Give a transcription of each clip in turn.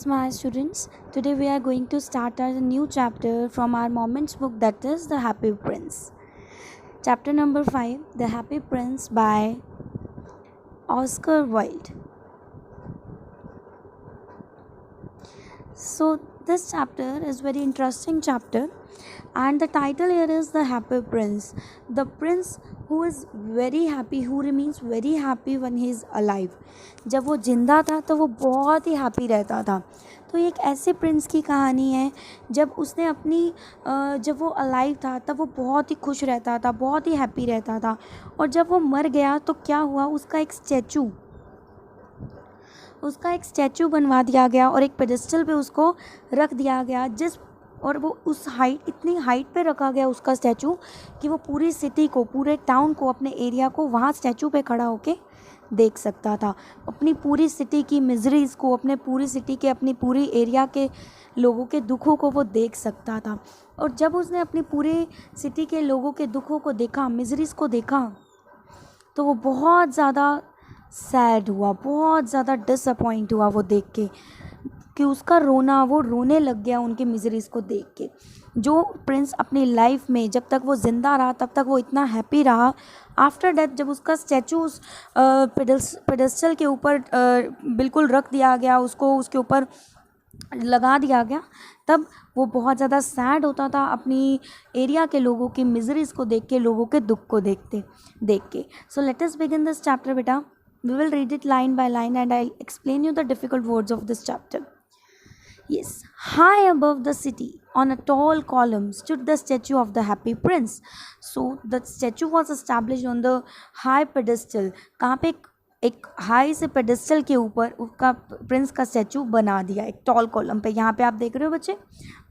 my students. Today we are going to start a new chapter from our Moments book, that is The Happy Prince. Chapter number 5, The Happy Prince by Oscar Wilde. So this chapter is very interesting chapter, and the title here is The Happy Prince. The prince who is very happy, who remains very happy when he is alive. जब वो जिंदा था तो वो बहुत ही happy रहता था. तो एक ऐसे प्रिंस की कहानी है जब उसने अपनी जब वो अलाइव था तब वो बहुत ही खुश रहता था, बहुत ही हैप्पी रहता था. और जब वो मर गया तो क्या हुआ, उसका एक स्टैचू बनवा दिया गया और एक पेडेस्टल पे उसको रख दिया गया. और वो उस इतनी हाइट पे रखा गया उसका स्टैचू कि वो पूरी सिटी को, पूरे टाउन को, अपने एरिया को वहाँ स्टैचू पे खड़ा होके देख सकता था. अपनी पूरी सिटी की मिजरीज़ को, अपने पूरी एरिया के लोगों के दुखों को वो देख सकता था. और जब उसने अपनी पूरे सिटी के लोगों के दुखों को देखा, मिजरीज़ को देखा, तो वो बहुत ज़्यादा सैड हुआ, बहुत ज़्यादा डिसअपॉइंट हुआ वो देख के कि उसका वो रोने लग गया उनकी मिजरीज़ को देख के. जो प्रिंस अपनी लाइफ में जब तक वो ज़िंदा रहा तब तक वो इतना हैप्पी रहा. आफ्टर डेथ जब उसका स्टैचू उस पेडेस्टल के ऊपर बिल्कुल रख दिया गया, उसको उसके ऊपर लगा दिया गया, तब वो बहुत ज़्यादा सैड होता था अपनी एरिया के लोगों की मिजरीज़ को देख के, लोगों के दुख को देख के. So let us begin this chapter बेटा. We will read it line by line and I'll explain you the difficult words of this chapter. Yes, high above the city, on a tall column, stood the statue of the happy prince. So the statue was established on the high pedestal. कहाँ पे एक high से pedestal के ऊपर उसका Prince का statue बना दिया, एक टॉल कॉलम पे. यहाँ पे आप देख रहे हो बच्चे,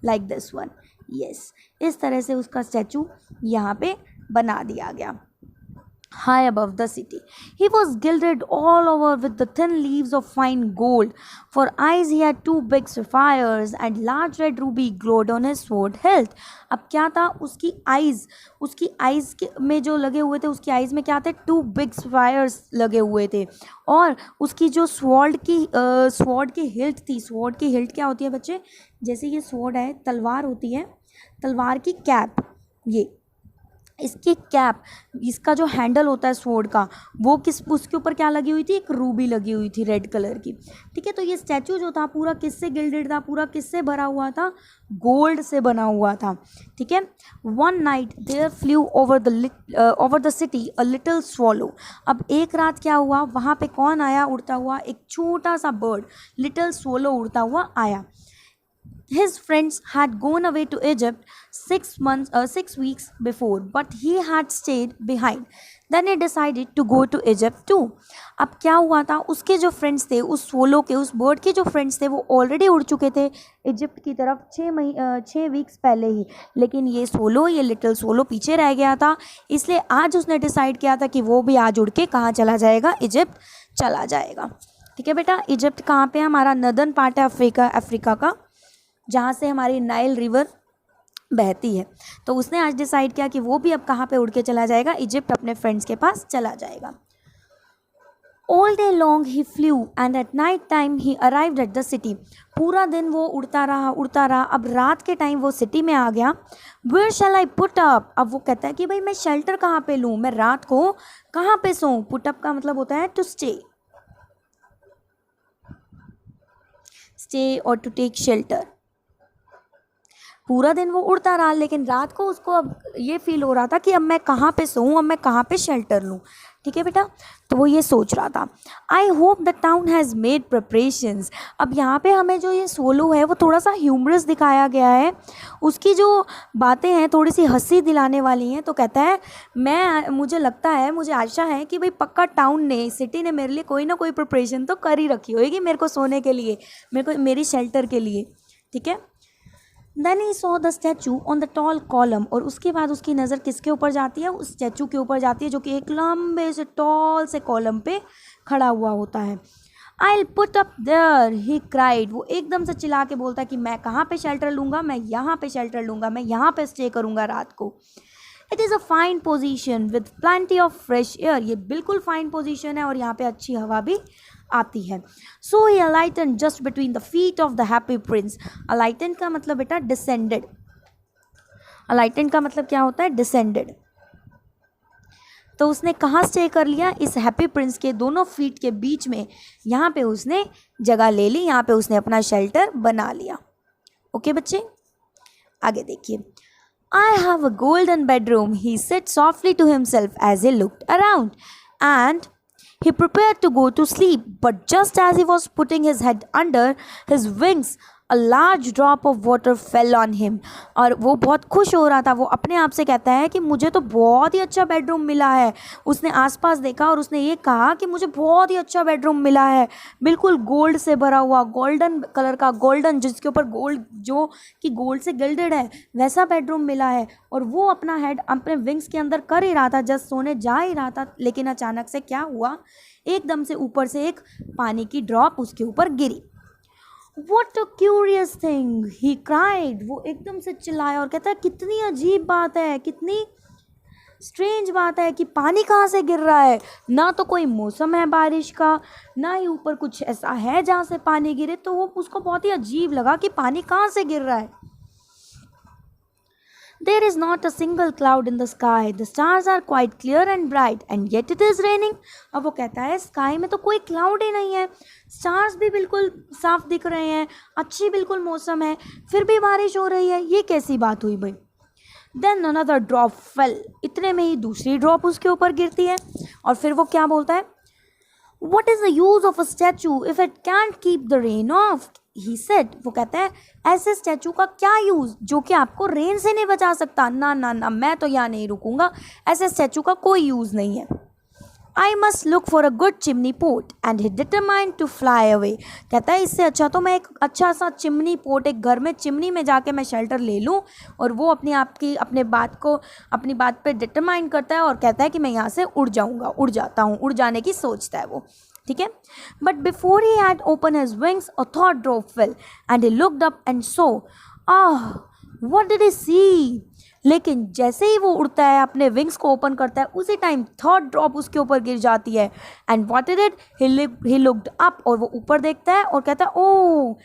लाइक दिस वन. यस, इस तरह से उसका स्टैचू यहाँ पे बना दिया गया. High above the city. He was gilded all over with the thin leaves of fine gold. For eyes he had 2 big sapphires and large red ruby glowed on his sword hilt. अब क्या था, उसकी eyes में जो लगे हुए थे, उसकी आइज़ में क्या थे, 2 big sapphires लगे हुए थे. और उसकी जो स्वॉर्ड की हिल्ट थी. स्वॉर्ड की हिल्ट क्या होती है बच्चे, जैसे ये स्वॉर्ड है, तलवार होती है, तलवार की कैप, ये इसकी कैप, इसका जो हैंडल होता है स्वॉर्ड का, वो उसके ऊपर क्या लगी हुई थी, एक रूबी लगी हुई थी रेड कलर की. ठीक है, तो ये स्टैचू जो था पूरा किससे गिल्डेड था, पूरा किससे भरा हुआ था, गोल्ड से बना हुआ था. ठीक है. One night there flew over the city a little swallow. अब एक रात क्या हुआ, वहाँ पे कौन आया उड़ता हुआ, एक छोटा सा बर्ड, लिटिल स्वॉलो उड़ता हुआ आया. His friends had gone away to Egypt 6 weeks before, but he had stayed behind. Then he decided to go to Egypt too. अब क्या हुआ था, उसके जो फ्रेंड्स थे, उस सोलो के, उस बर्ड के जो फ्रेंड्स थे, वो ऑलरेडी उड़ चुके थे इजिप्ट की तरफ 6 वीक्स पहले ही. लेकिन ये लिटिल सोलो पीछे रह गया था. इसलिए आज उसने डिसाइड किया था कि वो भी आज उड़ के कहाँ चला जाएगा, इजिप्ट चला जाएगा. ठीक है बेटा. इजिप्ट कहाँ पे है, हमारा नदर्न पार्ट है अफ्रीका का, जहाँ से हमारी नाइल रिवर बहती है. तो उसने आज डिसाइड किया कि वो भी अब कहाँ पे उड़ के चला जाएगा, इजिप्ट, अपने फ्रेंड्स के पास चला जाएगा. All day long he flu and at night time he arrived at the city. पूरा दिन वो उड़ता रहा. अब रात के टाइम वो सिटी में आ गया. Where shall I put up. अब वो कहता है कि भाई मैं शेल्टर कहाँ पे लूँ, मैं रात को कहाँ पे सोऊं. पुट अप का मतलब होता है टू स्टे और टू टेक शेल्टर. पूरा दिन वो उड़ता रहा, लेकिन रात को उसको अब ये फील हो रहा था कि अब मैं कहाँ पे सोऊं, अब मैं कहाँ पे शेल्टर लूँ. ठीक है बेटा. तो वो ये सोच रहा था. I hope the town has made preparations. अब यहाँ पे हमें जो ये सोलो है वो थोड़ा सा ह्यूमरस दिखाया गया है. उसकी जो बातें हैं थोड़ी सी हंसी दिलाने वाली हैं. तो कहता है मुझे आशा है कि भाई पक्का सिटी ने मेरे लिए कोई ना कोई प्रिपरेशन तो कर ही रखी होगी, मेरे को सोने के लिए, मेरी शेल्टर के लिए. ठीक है. Then he saw the statue on the tall column. और उसके बाद उसकी नज़र किसके ऊपर जाती है, उस स्टैचू के ऊपर जाती है जो कि एक लंबे से टॉल से कॉलम पे खड़ा हुआ होता है. I'll put up there, he cried. वो एकदम से चिल्ला के बोलता है कि मैं कहाँ पे शेल्टर लूँगा, मैं यहाँ पे शेल्टर लूँगा, मैं यहाँ पे स्टे करूँगा रात को. It is a fine position with plenty of fresh air. ये बिल्कुल फाइन पोजीशन है और यहाँ पे अच्छी हवा भी आती है. So he alighted just between the feet of the happy prince. Alighted का मतलब बेटा descended. Alighted का मतलब क्या होता है? descended. तो उसने कहाँ स्टे कर लिया? इस हैप्पी प्रिंस के दोनों फीट के बीच में. यहाँ पे उसने जगह ले ली, यहाँ पे उसने अपना शेल्टर बना लिया. ओके बच्चे, आगे देखिए. I have a golden bedroom, he said softly to himself as he looked around, and he prepared to go to sleep. But just as he was putting his head under his wings, a large drop of water fell on him. और वो बहुत खुश हो रहा था. वो अपने आप से कहता है कि मुझे तो बहुत ही अच्छा बेडरूम मिला है. उसने आसपास देखा और उसने ये कहा कि मुझे बहुत ही अच्छा बेडरूम मिला है, बिल्कुल गोल्ड से भरा हुआ, गोल्डन कलर का, गोल्डन जिसके ऊपर गोल्ड जो कि गोल्ड से गिल्डेड है, वैसा बेडरूम मिला है. और वो अपना हेड अपने विंग्स के अंदर कर ही रहा था, जस्ट सोने जा ही रहा था. लेकिन अचानक से क्या हुआ? एकदम से ऊपर से एक पानी की ड्रॉप उसके ऊपर गिरी. What a curious thing, he cried. वो एकदम से चिल्लाया और कहता है कितनी अजीब बात है, कितनी स्ट्रेंज बात है कि पानी कहाँ से गिर रहा है. ना तो कोई मौसम है बारिश का, ना ही ऊपर कुछ ऐसा है जहाँ से पानी गिरे. तो वो उसको बहुत ही अजीब लगा कि पानी कहाँ से गिर रहा है. There is not a single cloud in the sky. The stars are quite clear and bright, and yet it is raining. अब वो कहता है स्काई में तो कोई क्लाउड ही नहीं है, स्टार्स भी बिल्कुल साफ दिख रहे हैं, अच्छी बिल्कुल मौसम है, फिर भी बारिश हो रही है. ये कैसी बात हुई भाई? Then another drop fell. इतने में ही दूसरी ड्रॉप उसके ऊपर गिरती है. और फिर वो क्या बोलता है? What is the use of a statue if it can't keep the rain off? He said. वो कहता है ऐसे स्टैचू का क्या यूज़ जो कि आपको रेन से नहीं बचा सकता. ना ना ना, मैं तो यहाँ नहीं रुकूंगा, ऐसे स्टैचू का कोई यूज़ नहीं है. I must look for a good chimney pot, and he determined to fly away. कहता है इससे अच्छा तो मैं एक अच्छा सा चिमनी पोट, एक घर में चिमनी में जाके मैं शेल्टर ले लूँ. और वो अपनी बात पे डिटरमाइन करता है और कहता है कि मैं यहाँ से उड़ जाऊँगा, उड़ जाता हूँ, उड़ जाने की सोचता है वो. ठीक है. But before he had open his wings a thought drop fell and he looked up and saw. What did he see? लेकिन जैसे ही वो उड़ता है, अपने विंग्स को ओपन करता है, उसी टाइम थर्ड ड्रॉप उसके ऊपर गिर जाती है. And what did it? He looked up. और वो ऊपर देखता है और कहता है ओह,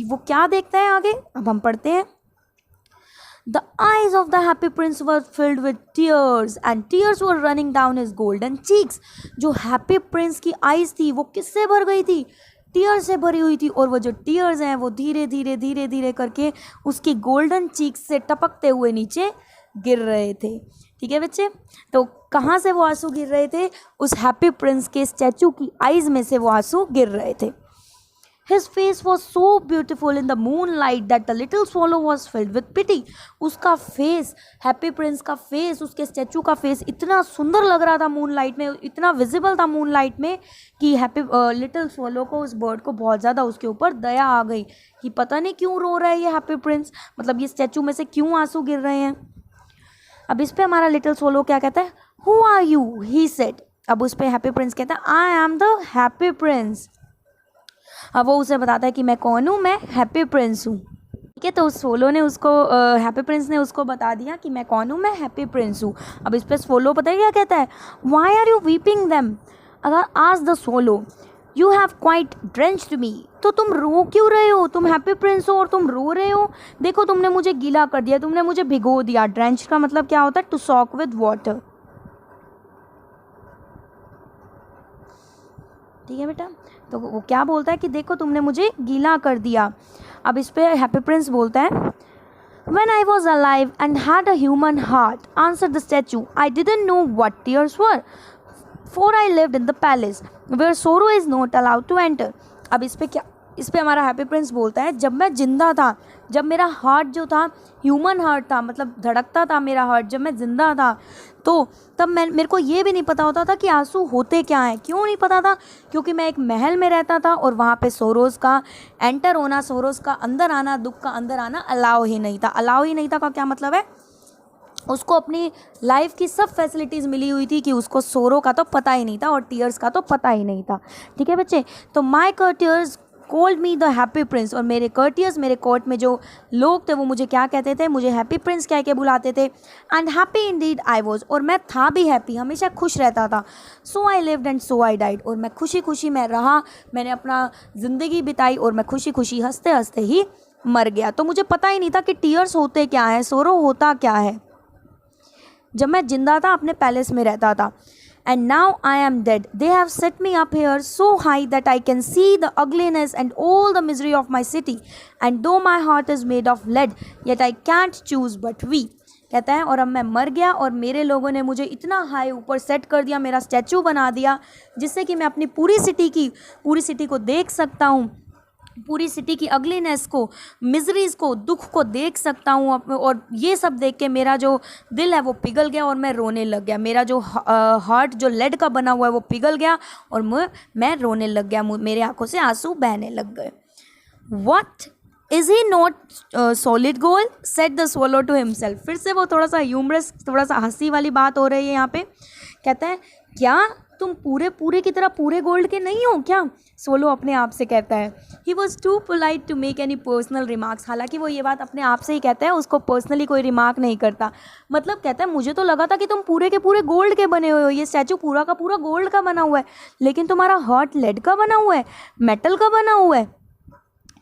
वो क्या देखता है आगे? अब हम पढ़ते हैं. The eyes of the happy prince were filled with tears and tears were running down his golden cheeks. जो happy prince की eyes थी वो किससे भर गई थी? टीयर से भरी हुई थी. और वो जो टीयर्स हैं वो धीरे धीरे धीरे धीरे करके उसकी गोल्डन चीक्स से टपकते हुए नीचे गिर रहे थे. ठीक है बच्चे, तो कहाँ से वो आंसू गिर रहे थे? उस हैप्पी प्रिंस के स्टैचू की आईज में से वो आंसू गिर रहे थे. His face was so beautiful in the moonlight that the little swallow was filled with pity. उसका फेस, हैप्पी प्रिंस का फेस, उसके स्टैचू का फेस इतना सुंदर लग रहा था मूनलाइट में, इतना विजिबल था मूनलाइट में कि लिटिल स्वॉलो को, उस बर्ड को बहुत ज़्यादा उसके ऊपर दया आ गई कि पता नहीं क्यों रो रहा है ये हैप्पी प्रिंस, मतलब ये स्टैचू में से क्यों आंसू गिर रहे हैं. अब इस पर हमारा लिटिल स्वॉलो क्या कहता है? Who are you? he said. अब उस पर हैप्पी प्रिंस कहता है I am the happy prince. अब वो उसे बताता है कि मैं कौन हूँ, मैं हैप्पी प्रिंस हूँ. ठीक है, तो उस सोलो ने उसको, हैप्पी प्रिंस ने उसको बता दिया कि मैं कौन हूँ, मैं हैप्पी प्रिंस हूँ. अब इस पर सोलो पता है क्या कहता है? Why are you weeping them? अगर आज the swallow you have quite drenched me. तो तुम रो क्यों रहे हो? तुम हैप्पी प्रिंस हो और तुम रो रहे हो. देखो तुमने मुझे गीला कर दिया, तुमने मुझे भिगो दिया. ड्रेंच का मतलब क्या होता है? To soak with water. ठीक है बेटा, तो वो क्या बोलता है कि देखो तुमने मुझे गीला कर दिया. अब इस पे हैप्पी प्रिंस बोलता है When I was alive and had a human heart, answered the statue, I didn't know what tears were, for I lived in the palace where sorrow is not allowed to enter. अब इस पे हमारा happy Prince बोलता है जब मैं जिंदा था, जब मेरा हार्ट जो था ह्यूमन हार्ट था, मतलब धड़कता था मेरा हार्ट, जब मैं जिंदा था तो तब मेरे को ये भी नहीं पता होता था कि आंसू होते क्या हैं. क्यों नहीं पता था? क्योंकि मैं एक महल में रहता था और वहाँ पे सोरोज़ का एंटर होना, सोरोज़ का अंदर आना, दुख का अंदर आना अलाउ ही नहीं था. अलाउ ही नहीं था का क्या मतलब है? उसको अपनी लाइफ की सब फैसिलिटीज़ मिली हुई थी कि उसको सोरो का तो पता ही नहीं था और टीयर्स का तो पता ही नहीं था. ठीक है बच्चे, तो my tears called me the happy prince, और मेरे कर्टियस, मेरे कोर्ट में जो लोग थे वो मुझे क्या कहते थे, मुझे हैप्पी प्रिंस कह के बुलाते थे। And happy indeed I was, और मैं था भी हैप्पी, हमेशा खुश रहता था। So I lived and so I died, और मैं खुशी खुशी मैं रहा, मैंने अपना ज़िंदगी बिताई और मैं खुशी खुशी हंसते हंसते ही मर गया। तो मुझे पता ही नहीं था कि टीयर्स होते क्या है, सोरो होता क्या है, जब मैं जिंदा था अपने पैलेस में रहता था। And now I am dead. They have set me up here so high that I can see the ugliness and all the misery of my city. And though my heart is made of lead, yet I can't choose but we. कहता है और अब मैं मर गया और मेरे लोगों ने मुझे इतना हाई ऊपर सेट कर दिया, मेरा स्टैचू बना दिया, जिससे कि मैं अपनी पूरी सिटी को देख सकता हूँ, पूरी सिटी की अगलीनेस को, मिजरीज़ को, दुख को देख सकता हूँ। और ये सब देख के मेरा जो दिल है वो पिघल गया और मैं रोने लग गया। मेरा जो हार्ट जो लेड का बना हुआ है वो पिघल गया और मैं रोने लग गया, मेरे आंखों से आंसू बहने लग गए। What is he not solid gold? said the swallow to himself. फिर से वो थोड़ा सा ह्यूमरस, थोड़ा सा हंसी वाली बात हो रही है यहाँ पे। कहता है क्या तुम पूरे की तरह पूरे गोल्ड के नहीं हो क्या? सोलो अपने आप से कहता है। He was too polite to make any personal remarks, हालांकि वो ये बात अपने आप से ही कहता है, उसको पर्सनली कोई रिमार्क नहीं करता। मतलब कहता है मुझे तो लगा था कि तुम पूरे के पूरे गोल्ड के बने हुए हो, ये स्टैचू पूरा का पूरा गोल्ड का बना हुआ है, लेकिन तुम्हारा हार्ट लेड का बना हुआ है, मेटल का बना हुआ है।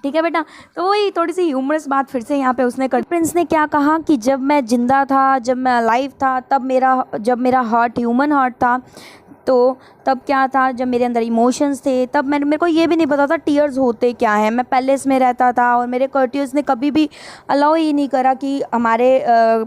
ठीक है बेटा, तो वही थोड़ी सी ह्यूमरस बात फिर से यहाँ पे उसने कर। प्रिंस ने क्या कहा कि जब मैं जिंदा था, जब मैं अलाइव था, जब मेरा हार्ट ह्यूमन हार्ट था, तो तब क्या था, जब मेरे अंदर इमोशंस थे, तब मेरे को ये भी नहीं पता था टीयर्स होते क्या हैं। मैं पैलेस में रहता था और मेरे कर्टियर्स ने कभी भी अलाउ ही नहीं करा कि हमारे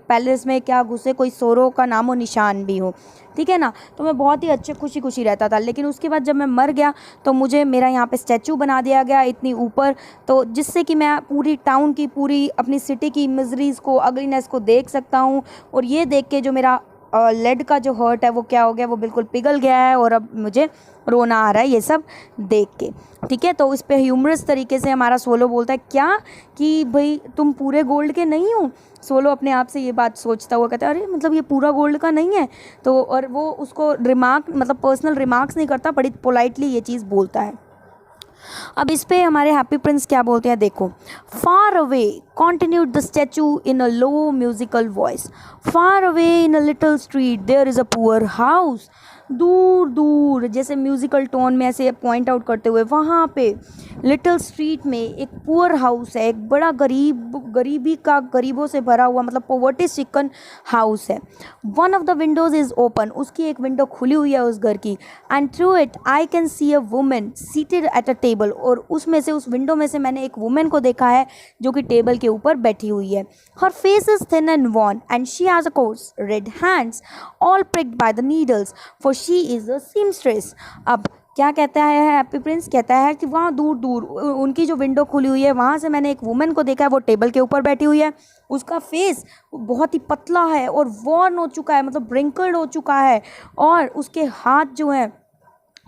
पैलेस में क्या घुसे कोई सोरो का नामो निशान भी हो। ठीक है ना, तो मैं बहुत ही अच्छे खुशी खुशी रहता था। लेकिन उसके बाद जब मैं मर गया तो मुझे मेरा यहाँ पे स्टैचू बना दिया गया इतनी ऊपर, तो जिससे कि मैं पूरी टाउन की, पूरी अपनी सिटी की मिजरीज़ को, अगलीनेस को देख सकता हूँ। और ये देख के जो मेरा लेड का जो हर्ट है वो क्या हो गया, वो बिल्कुल पिघल गया है और अब मुझे रोना आ रहा है ये सब देख के। ठीक है, तो इस पे ह्यूमरस तरीके से हमारा सोलो बोलता है क्या कि भाई तुम पूरे गोल्ड के नहीं हो। सोलो अपने आप से ये बात सोचता हुआ कहता है अरे मतलब ये पूरा गोल्ड का नहीं है। तो और वो उसको रिमार्क, मतलब पर्सनल रिमार्क्स नहीं करता, बड़ी पोलाइटली ये चीज़ बोलता है। अब इस पे हमारे हैप्पी प्रिंस क्या बोलते हैं देखो। Far away continued the statue in a low musical voice. Far away in a little street there is a poor house. दूर दूर, जैसे म्यूज़िकल टोन में ऐसे पॉइंट आउट करते हुए, वहाँ पे लिटिल स्ट्रीट में एक पुअर हाउस है, एक बड़ा गरीबों से भरा हुआ, मतलब पॉवर्टी स्ट्रिकन हाउस है। One of the Windows is open, उसकी एक विंडो खुली हुई है उस घर की। And through it I can see a women seated at a table, और उसमें से, उस विंडो में से मैंने एक वुमेन को देखा है जो कि टेबल के ऊपर बैठी हुई है। Her face is thin and worn and she has a coarse red hands all pricked by the needles for she is a seamstress. अब क्या कहता है हैप्पी प्रिंस, कहता है कि वहाँ दूर दूर उनकी जो विंडो खुली हुई है वहाँ से मैंने एक वुमेन को देखा है, वो टेबल के ऊपर बैठी हुई है। उसका फेस बहुत ही पतला है और वॉर्न हो चुका है, मतलब ब्रिंकल्ड हो चुका है, और उसके हाथ जो हैं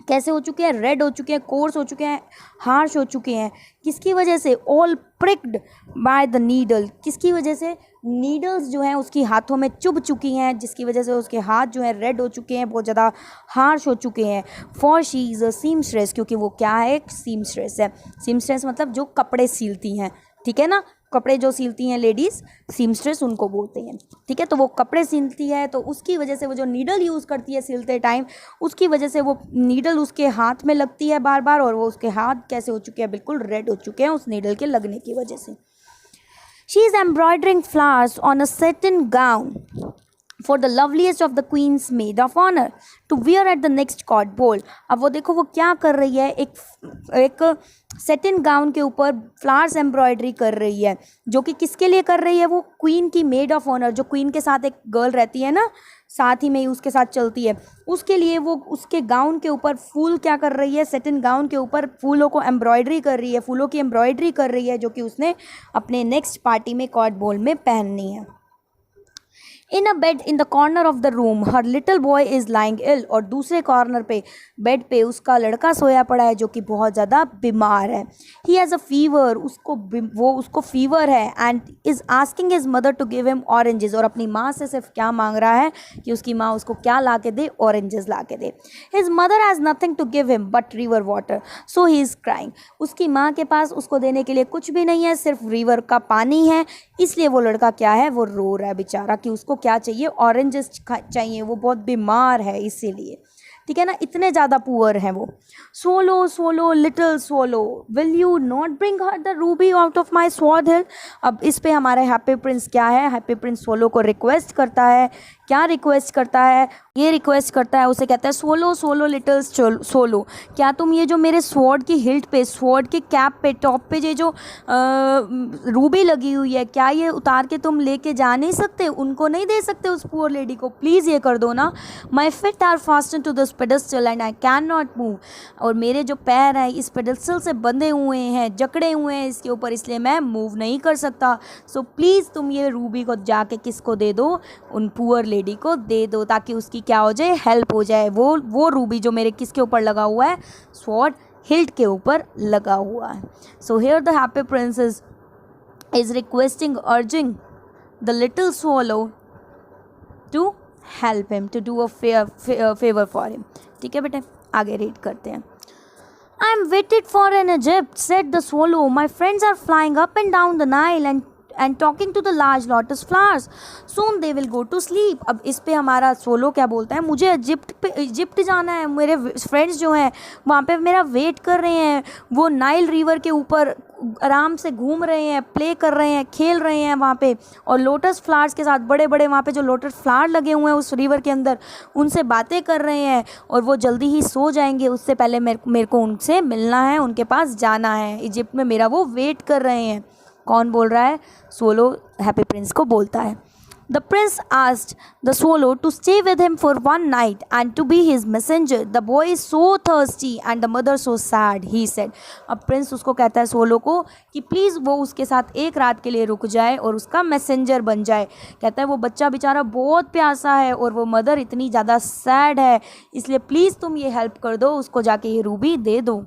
कैसे हो चुके हैं, रेड हो चुके हैं, कोर्स हो चुके हैं, हार्श हो चुके हैं। किसकी वजह से? All pricked by the needle, किसकी वजह से? नीडल्स जो हैं उसकी हाथों में चुभ चुकी हैं, जिसकी वजह से उसके हाथ जो हैं रेड हो चुके हैं, बहुत ज़्यादा हार्श हो चुके हैं। For she is a seamstress, क्योंकि वो क्या है, एक सीमस्ट्रेस है। सीमस्ट्रेस मतलब जो कपड़े सिलती हैं, ठीक है ना, कपड़े जो सिलती हैं लेडीज़, सीमस्ट्रेस उनको बोलते हैं। ठीक है, तो वो कपड़े सिलती है, तो उसकी वजह से वो जो नीडल यूज़ करती है सिलते टाइम, उसकी वजह से वो नीडल उसके हाथ में लगती है बार बार, और वो उसके हाथ कैसे हो चुके हैं, बिल्कुल रेड हो चुके हैं उस नीडल के लगने की वजह से। She is embroidering flowers on a satin gown for the loveliest of the queen's maid of honor to wear at the next court ball. अब वो देखो वो क्या कर रही है, एक सेटिन गाउन के ऊपर फ्लावर्स एम्ब्रॉयडरी कर रही है, जो कि किसके लिए कर रही है? वो क्वीन की मेड ऑफ ऑनर, जो क्वीन के साथ एक गर्ल रहती है ना, साथ ही में ही उसके साथ चलती है, उसके लिए वो उसके गाउन के ऊपर फूल क्या कर रही है, सेटिन गाउन के ऊपर फूलों को एम्ब्रॉयडरी कर रही है, फूलों की एम्ब्रॉयडरी कर रही है, जो कि उसने अपने नेक्स्ट पार्टी में कॉर्ट बॉल में पहननी है। In a bed in the corner of the room her little boy is lying ill, और दूसरे कॉर्नर पे बेड पे उसका लड़का सोया पड़ा है जो कि बहुत ज़्यादा बीमार है. ही हैज़ अ फीवर, उसको फीवर है, and is asking his mother to give him oranges, और अपनी माँ से सिर्फ क्या मांग रहा है कि उसकी माँ उसको क्या ला के दे, ऑरेंजेस ला के दे. His mother has nothing to give him but river water, so he is crying. उसकी माँ के पास उसको देने के लिए कुछ भी नहीं है, सिर्फ रिवर का पानी है, इसलिए वो लड़का क्या है, वो रो रहा है बेचारा कि उसको क्या चाहिए, ऑरेंजेस चाहिए, वो बहुत बीमार है इसीलिए. ठीक है ना, इतने ज़्यादा पुअर हैं वो. Swallow swallow little swallow will you not bring her the ruby out of my sword hilt. अब इस पे हमारे हैप्पी प्रिंस क्या है, हैप्पी प्रिंस सोलो को रिक्वेस्ट करता है. क्या रिक्वेस्ट करता है, ये रिक्वेस्ट करता है, उसे कहता है सोलो सोलो लिटिल सोलो, क्या तुम ये जो मेरे स्वॉर्ड की हिल्ट पे, स्वॉर्ड के कैप पे, टॉप पे ये जो रूबी लगी हुई है, क्या ये उतार के तुम लेके जा नहीं सकते, उनको नहीं दे सकते उस पुअर लेडी को, प्लीज़ ये कर दो ना. My feet are fastened to this pedestal and I cannot move, और मेरे जो पैर हैं इस पेडेस्टल से बंधे हुए हैं, जकड़े हुए हैं इसके ऊपर, इसलिए मैं मूव नहीं कर सकता. सो प्लीज़ तुम ये रूबी को जाके किसको दे दो, उन पुअर लेडी को दे दो, ताकि उसकी क्या हो जाए, हेल्प हो जाए. वो रूबी जो मेरे किसके ऊपर लगा हुआ है, स्वॉर्ड हिल्ट के ऊपर लगा हुआ है. So here the happy prince is requesting, urging the little swallow to help him, to do a favour for him. ठीक है बेटे, आगे रीड करते हैं. I am waited for in Egypt, said the swallow. My friends are flying up and down the Nile and talking to the large lotus flowers. Soon they will go to sleep. अब इस पे हमारा solo क्या बोलता है, मुझे Egypt जाना है, मेरे फ्रेंड्स जो हैं वहाँ पे मेरा वेट कर रहे हैं, वो नाइल रिवर के ऊपर आराम से घूम रहे हैं, प्ले कर रहे हैं, खेल रहे हैं वहाँ पे, और लोटस फ्लावर्स के साथ, बड़े बड़े वहाँ पे जो लोटस फ्लावर लगे हुए हैं उस रिवर के अंदर, उनसे बातें कर रहे हैं, और वो जल्दी ही सो जाएंगे. उससे पहले मेरे को उनसे मिलना है, उनके पास जाना है, इजिप्ट में मेरा वो वेट कर रहे हैं. कौन बोल रहा है, सोलो हैप्पी प्रिंस को बोलता है. The prince asked the swallow to stay with him for one night and to be his messenger. The boy is so thirsty and the mother so sad, he said. अब Prince उसको कहता है solo को कि please वो उसके साथ एक रात के लिए रुक जाए और उसका मैसेंजर बन जाए. कहता है वो बच्चा बेचारा बहुत प्यासा है और वो मदर इतनी ज़्यादा सैड है, इसलिए प्लीज़ तुम ये हेल्प कर दो, उसको जाके ये रूबी दे दो.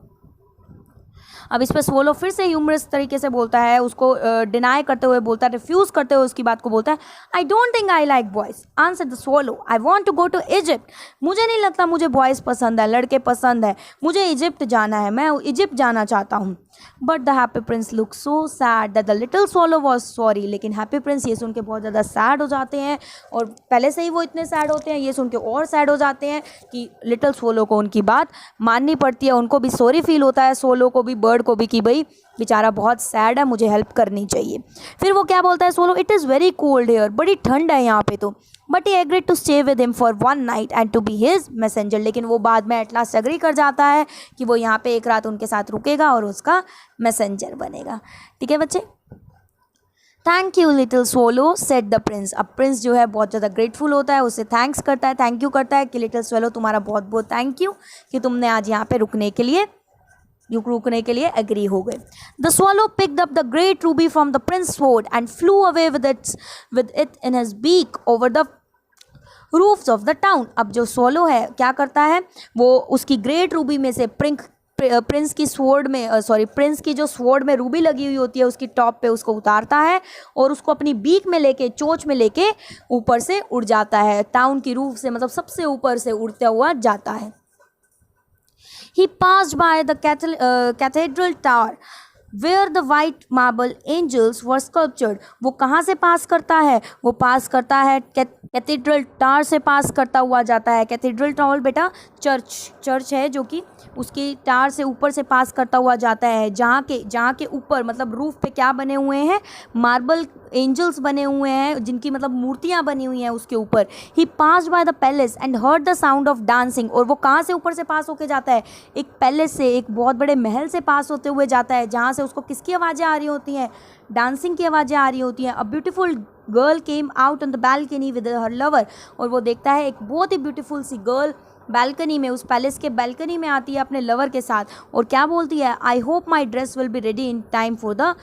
अब इस पर सोलो फिर से ह्यूमरस तरीके से बोलता है, उसको डिनाई करते हुए बोलता है, रिफ्यूज़ करते हुए उसकी बात को बोलता है. I don't think I like boys, answer the swallow. I want to go to Egypt. मुझे नहीं लगता मुझे बॉयज़ पसंद है, लड़के पसंद है, मुझे इजिप्ट जाना है, मैं इजिप्ट जाना चाहता हूँ. But the happy Prince look so sad that the little solo was sorry. लेकिन हैप्पी प्रिंस ये सुन के बहुत ज़्यादा सैड हो जाते हैं, और पहले से ही वो इतने सैड होते हैं, ये सुन के और सैड हो जाते हैं कि लिटिल सोलो को उनकी बात माननी पड़ती है. उनको भी सॉरी फील होता है, सोलो को भी, बर्ड को भी, कि भाई बेचारा बहुत सैड है, मुझे हेल्प करनी चाहिए. फिर वो क्या बोलता है swallow, it is very cold here, बड़ी ठंड है यहाँ पे तो. But he agreed to stay with him for one night and to be his messenger. लेकिन वो बाद में एट लास्ट एग्री कर जाता है कि वो यहाँ पे एक रात उनके साथ रुकेगा और उसका मैसेंजर बनेगा. ठीक है बच्चे. Thank you little solo, said the Prince. अब प्रिंस जो है बहुत ज़्यादा ग्रेटफुल होता है, उसे थैंक्स करता है, थैंक यू करता है कि लिटिल सोलो तुम्हारा बहुत बहुत थैंक यू कि तुमने आज यहाँ पे रुकने के लिए एग्री हो गए. The swallow picked up the great ruby from the prince sword and flew away with it in his beak over the roofs of the town. अब जो स्वॉलो है क्या करता है, वो उसकी ग्रेट रूबी में से प्रिंस की जो स्वॉर्ड में रूबी लगी हुई होती है उसकी टॉप पे उसको उतारता है, और उसको अपनी बीक में लेके, चोंच में लेके ऊपर से उड़ जाता है, टाउन की रूफ से, मतलब सबसे ऊपर से उड़ता हुआ जाता है. He passed by the cathedral tower where the white marble angels were sculptured. वो कहाँ से पास करता है, वो पास करता है कैथेड्रल टावर से पास करता हुआ जाता है. कैथेड्रल टावर बेटा चर्च है जो कि उसकी टावर से ऊपर से पास करता हुआ जाता है, जहाँ के ऊपर मतलब रूफ पे क्या बने हुए हैं, मार्बल एंजल्स बने हुए हैं, जिनकी मतलब मूर्तियाँ बनी हुई हैं उसके ऊपर. He pass by the palace and heard the sound of dancing. और वो कहाँ से ऊपर से पास होके जाता है, एक पैलेस से, एक बहुत बड़े महल से पास होते हुए जाता है, जहाँ से उसको किसकी आवाज़ें आ रही होती हैं, डांसिंग की आवाज़ें आ रही होती हैं. A beautiful girl came out on the balcony with her lover. और वो देखता है एक बहुत ही ब्यूटीफुल सी गर्ल बैल्कनी में, उस पैलेस के बैल्कनी में आती है अपने लवर के साथ, और क्या बोलती है, I hope my dress will be ready in time for the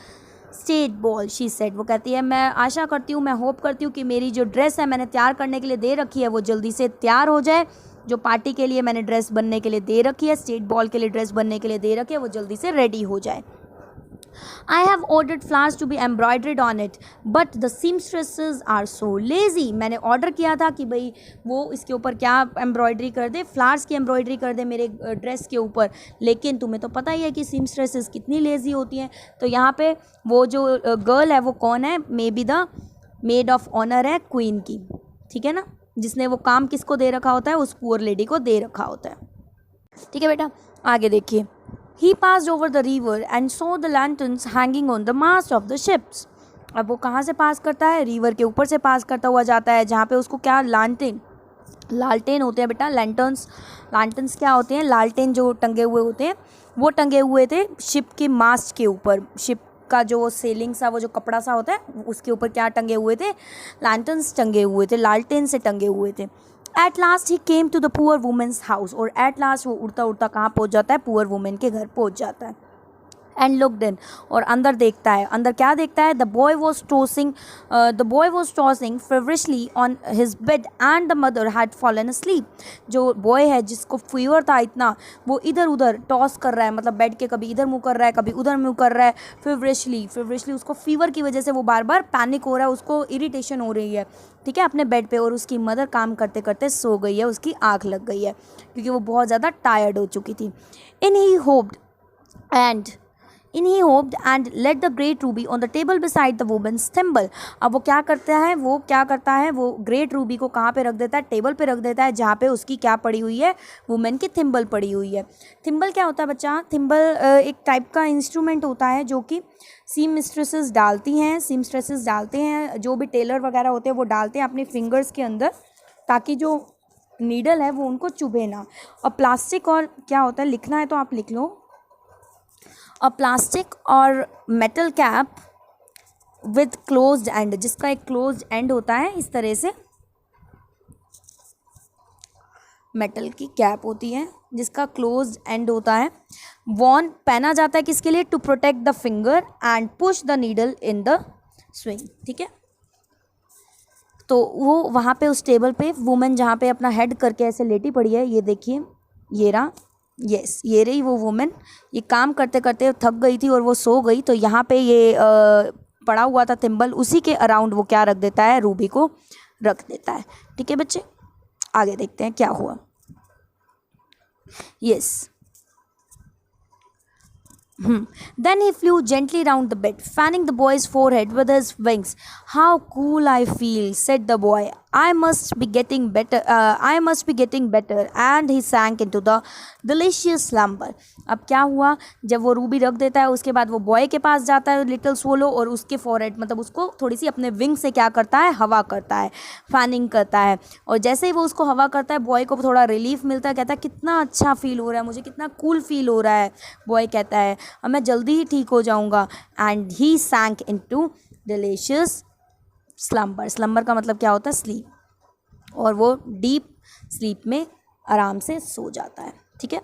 state ball she said, वो कहती है मैं आशा करती हूँ, मैं होप करती हूँ कि मेरी जो ड्रेस है मैंने तैयार करने के लिए दे रखी है वो जल्दी से तैयार हो जाए। जो पार्टी के लिए मैंने ड्रेस बनने के लिए दे रखी है, स्टेट बॉल के लिए ड्रेस बनने के लिए दे रखी है, वो जल्दी से रेडी हो जाए। I have ordered flowers to be embroidered on it, but the seamstresses are so lazy. मैंने ऑर्डर किया था कि भाई वो इसके ऊपर क्या एम्ब्रॉयडरी कर दे, फ्लावर्स की एम्ब्रॉयडरी कर दे मेरे ड्रेस के ऊपर, लेकिन तुम्हें तो पता ही है कि सीमस्ट्रेसेस कितनी लेज़ी होती हैं। तो यहाँ पे वो जो गर्ल है वो कौन है, may be the maid of honour है क्वीन की, ठीक है ना, जिसने वो काम किसको दे रखा होता है, उस पुअर लेडी को दे रखा होता है। ठीक है बेटा, आगे देखिए। He passed over the river and saw the lanterns hanging on the mast of the ships. अब वो कहाँ से पास करता है, रिवर के ऊपर से पास करता हुआ जाता है, जहाँ पे उसको क्या लालटेन होते हैं बेटा, लैंटर्न्स क्या होते हैं, लालटेन जो टंगे हुए होते हैं, वो टंगे हुए थे शिप के मास्ट के ऊपर। शिप का जो सेलिंग सा वो जो कपड़ा सा होता है उसके ऊपर क्या टंगे हुए थे, लैंटर्न्स टंगे हुए थे, लालटेन से टंगे हुए थे। At last he came to the poor women's house, और एट लास्ट वो उड़ता उड़ता कहाँ पहुँच जाता है, पुअर वुमेन के घर पहुँच जाता है। एंड लुक्ड इन, और अंदर देखता है, अंदर क्या देखता है, the boy was tossing feverishly on his bed and the mother had fallen asleep. जो बॉय है जिसको फीवर था इतना, वो इधर उधर टॉस कर रहा है, मतलब बेड के कभी इधर मुँह कर रहा है कभी उधर मुँह कर रहा है, फेवरिशली उसको फीवर की वजह से वो बार बार पैनिक हो रहा है, उसको इरिटेशन हो रही है, ठीक है, अपने बेड पे। और उसकी मदर काम करते करते सो गई है, उसकी आँख लग गई है क्योंकि वो बहुत ज़्यादा टायर्ड हो चुकी थी। इन ही hoped and let the great ruby on the table beside the woman's thimble। अब वो क्या करता है, वो ग्रेट रूबी को कहाँ पे रख देता है, टेबल पे रख देता है, जहाँ पे उसकी क्या पड़ी हुई है, वुमेन की थिम्बल पड़ी हुई है। थिम्बल क्या होता है बच्चा, थिम्बल एक टाइप का इंस्ट्रूमेंट होता है जो कि सीमस्ट्रेसेस डालते हैं, जो भी टेलर वगैरह होते हैं वो डालते हैं अपनी फिंगर्स के अंदर, ताकि जो नीडल है वो उनको चुभे ना। और प्लास्टिक और क्या होता है, लिखना है तो आप लिख लो, और प्लास्टिक और metal cap with closed end, जिसका एक क्लोज्ड एंड होता है, इस तरह से मेटल की कैप होती है जिसका क्लोज्ड एंड होता है, वॉन पहना जाता है किसके लिए, to protect the finger and push the needle in the swing. ठीक है, तो वो वहाँ पे उस टेबल पे वुमेन जहाँ पे अपना हेड करके ऐसे लेटी पड़ी है, ये देखिए, ये रहा, यस ये रही वो वुमेन, ये काम करते करते थक गई थी और वो सो गई। तो यहाँ पे ये पड़ा हुआ था थिम्बल, उसी के अराउंड वो क्या रख देता है, रूबी को रख देता है। ठीक है बच्चे, आगे देखते हैं क्या हुआ। Yes Then he flew gently round the bed, fanning the boy's forehead with his wings. How cool I feel, said the boy. I must be getting better. And he sank into the delicious slumber. अब क्या हुआ, जब वो Ruby रख देता है उसके बाद वो बॉय के पास जाता है लिटिल स्वोलो, और उसके फॉरहेड मतलब उसको थोड़ी सी अपने विंग से क्या करता है, हवा करता है, फैनिंग करता है। और जैसे ही वो उसको हवा करता है, बॉय को थोड़ा रिलीफ मिलता है, कहता है कितना अच्छा फील हो रहा है मुझे, कितना कूल फील हो रहा है। बॉय कहता है अब मैं जल्दी ही ठीक हो जाऊँगा। And he sank into delicious slumber. Slumber का मतलब क्या होता है, स्लीप, और वो डीप स्लीप में आराम से सो जाता है। ठीक है,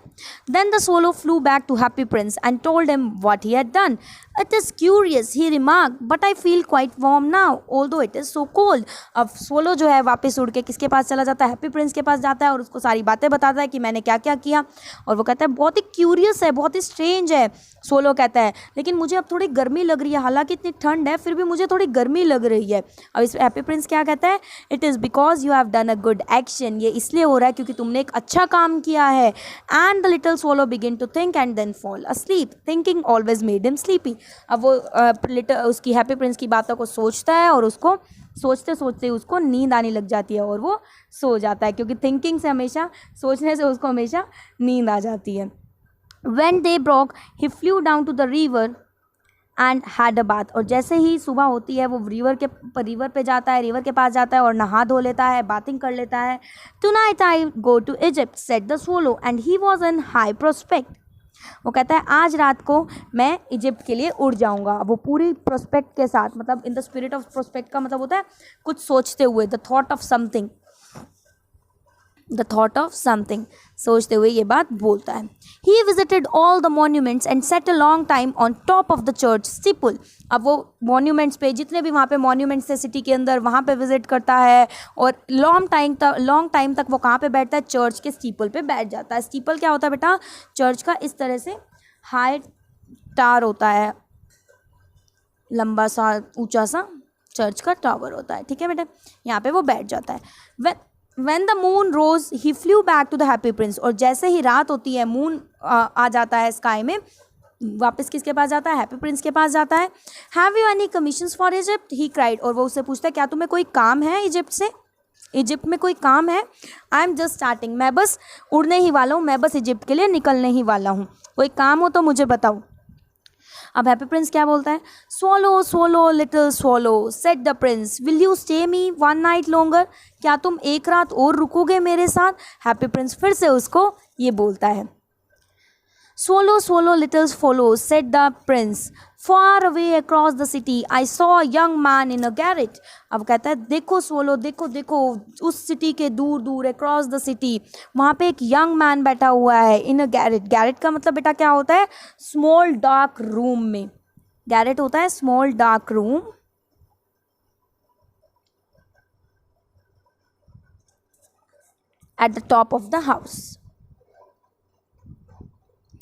then the swallow flew back to Happy Prince and told him what he had done. It is curious, he remarked, but I feel quite warm now, although it is so cold. अब swallow जो है वापस उड़ के किसके पास चला जाता है, हैप्पी प्रिंस के पास जाता है, और उसको सारी बातें बताता है कि मैंने क्या क्या किया। और वो कहता है बहुत ही क्यूरियस है, बहुत ही स्ट्रेंज है। swallow कहता है लेकिन मुझे अब थोड़ी गर्मी लग रही है, हालांकि इतनी ठंड है फिर भी मुझे थोड़ी गर्मी लग रही है। अब इस हैप्पी प्रिंस क्या कहता है, it is because you have done a good action, ये इसलिए हो रहा है क्योंकि तुमने एक अच्छा काम किया है। And the little swallow began to think and then fall asleep. Thinking always made him sleepy. अब वो उसकी हैप्पी प्रिंस की बातों को सोचता है, और उसको सोचते सोचते उसको नींद आने लग जाती है और वो सो जाता है, क्योंकि थिंकिंग से हमेशा, सोचने से उसको हमेशा नींद आ जाती है। When day broke, he flew down to the river and had a bath. और जैसे ही सुबह होती है वो रिवर पे जाता है, रिवर के पास जाता है और नहा धो लेता है, बाथिंग कर लेता है। Tonight I go to Egypt, said the swallow, and he was in high prospect. वो कहता है आज रात को मैं इजिप्ट के लिए उड़ जाऊंगा। वो पूरी प्रोस्पेक्ट के साथ, मतलब in the spirit of prospect का मतलब होता है कुछ सोचते हुए, the thought of something. The thought of something, सोचते हुए ये बात बोलता है। He visited all the monuments and set a long time on top of the church steeple. अब वो मॉन्यूमेंट्स पे, जितने भी वहाँ पे मॉन्यूमेंट्स थे सिटी के अंदर, वहाँ पे विजिट करता है और लॉन्ग टाइम तक वो कहाँ पे बैठता है, चर्च के स्टीपल पे बैठ जाता है। स्टीपल क्या होता है बेटा, चर्च का इस तरह से हाई टावर होता है, लंबा सा ऊंचा सा चर्च का टावर होता है, ठीक है बेटा, यहाँ पे वो बैठ जाता है। When the moon rose, he flew back to the happy prince। और जैसे ही रात होती है, मून आ जाता है स्काई में, वापस किसके पास जाता है, हैप्पी प्रिंस के पास जाता है। Have you any commissions for Egypt, he cried. और वो उससे पूछता है क्या तुम्हें कोई काम है इजिप्ट से, इजिप्ट में कोई काम है। आई एम जस्ट स्टार्टिंग, मैं बस उड़ने ही वाला हूँ, मैं बस इजिप्ट के लिए निकलने ही वाला हूँ, कोई काम हो तो मुझे बताओ। अब हैप्पी प्रिंस क्या बोलता है, swallow swallow little swallow said the Prince, will you stay me one night longer, क्या तुम एक रात और रुकोगे मेरे साथ। हैप्पी प्रिंस फिर से उसको ये बोलता है, Swallow, swallow, little swallow, said the prince. Far away across the city, I saw a young man in a garret. अब कहता है देखो swallow, देखो देखो उस सिटी के दूर दूर across the city, वहाँ पे एक young man बैठा हुआ है in a garret। garret का मतलब बेटा क्या होता है, small dark room में, garret होता है small dark room at the top of the house,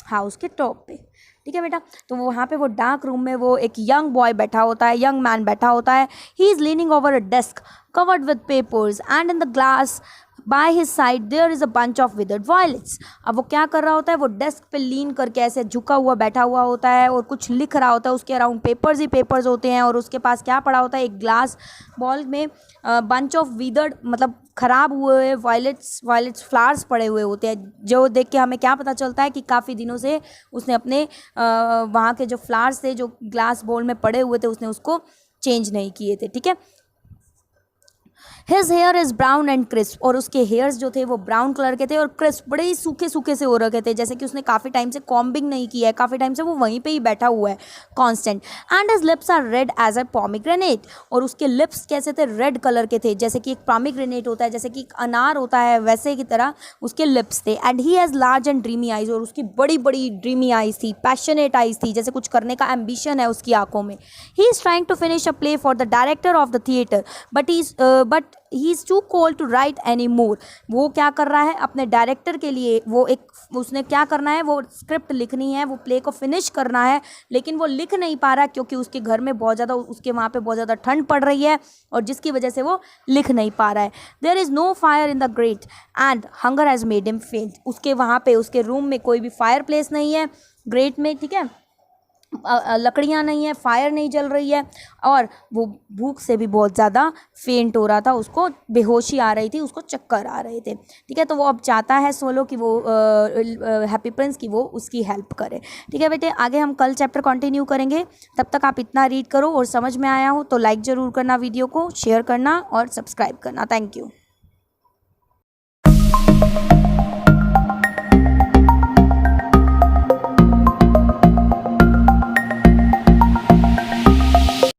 house के टॉप पे, ठीक है बेटा। तो वहाँ पे वो डार्क रूम में वो एक यंग बॉय बैठा होता है, यंग मैन बैठा होता है। He is leaning over a desk covered with papers and in the glass by his side there is a bunch of withered violets. अब वो क्या कर रहा होता है, वो डेस्क पे लीन करके ऐसे झुका हुआ बैठा हुआ होता है और कुछ लिख रहा होता है, उसके अराउंड पेपर्स ही पेपर्स होते हैं और उसके पास क्या पड़ा होता है, एक ग्लास बॉल में बंच ऑफ विदर्ड मतलब ख़राब हुए वायलेट्स फ्लावर्स पड़े हुए होते हैं, जो देख के हमें क्या पता चलता है कि काफ़ी दिनों से उसने अपने वहाँ के जो फ्लावर्स थे जो ग्लास बॉल में पड़े हुए थे उसने उसको चेंज नहीं किए थे, ठीक है। His here is brown and crisp, और उसके हेयर्स जो थे वो ब्राउन कलर के थे और क्रिस्प, बड़े ही सूखे सूखे से हो रखे थे, जैसे कि उसने काफ़ी टाइम से कॉम्बिंग नहीं किया है, काफ़ी टाइम से वो वहीं पे ही बैठा हुआ है constant. And his lips are red as a pomegranate, और उसके लिप्स कैसे थे, रेड कलर के थे, जैसे कि एक पोमीग्रेनेट होता है, जैसे कि एक अनार होता है, वैसे की तरह उसके लिप्स थे। And he has large and dreamy eyes, और उसकी बड़ी बड़ी ड्रीमी आइज थी, पैशनेट आइज थी, जैसे कुछ करने का एम्बिशन है उसकी आंखों में। He is trying to finish a play for the director of the theatre but he is too cold to write any more. वो क्या कर रहा है अपने डायरेक्टर के लिए, वो एक उसने क्या करना है, वो स्क्रिप्ट लिखनी है, वो प्ले को फिनिश करना है, लेकिन वो लिख नहीं पा रहा क्योंकि उसके घर में बहुत ज़्यादा, उसके वहाँ पे बहुत ज़्यादा ठंड पड़ रही है और जिसकी वजह से वो लिख नहीं पा रहा है। There is no fire in the grate and hunger has made him faint. उसके वहाँ पे उसके रूम में कोई भी फायर प्लेस नहीं है, ग्रेट में, ठीक है, लकड़ियाँ नहीं है, फायर नहीं जल रही है, और वो भूख से भी बहुत ज़्यादा फेंट हो रहा था, उसको बेहोशी आ रही थी, उसको चक्कर आ रहे थे, ठीक है। तो वो अब चाहता है सोलो कि वो हैप्पी प्रिंस की वो उसकी हेल्प करे, ठीक है बेटे। आगे हम कल चैप्टर कंटिन्यू करेंगे, तब तक आप इतना रीड करो और समझ में आया हो तो लाइक ज़रूर करना, वीडियो को शेयर करना और सब्सक्राइब करना। Thank you.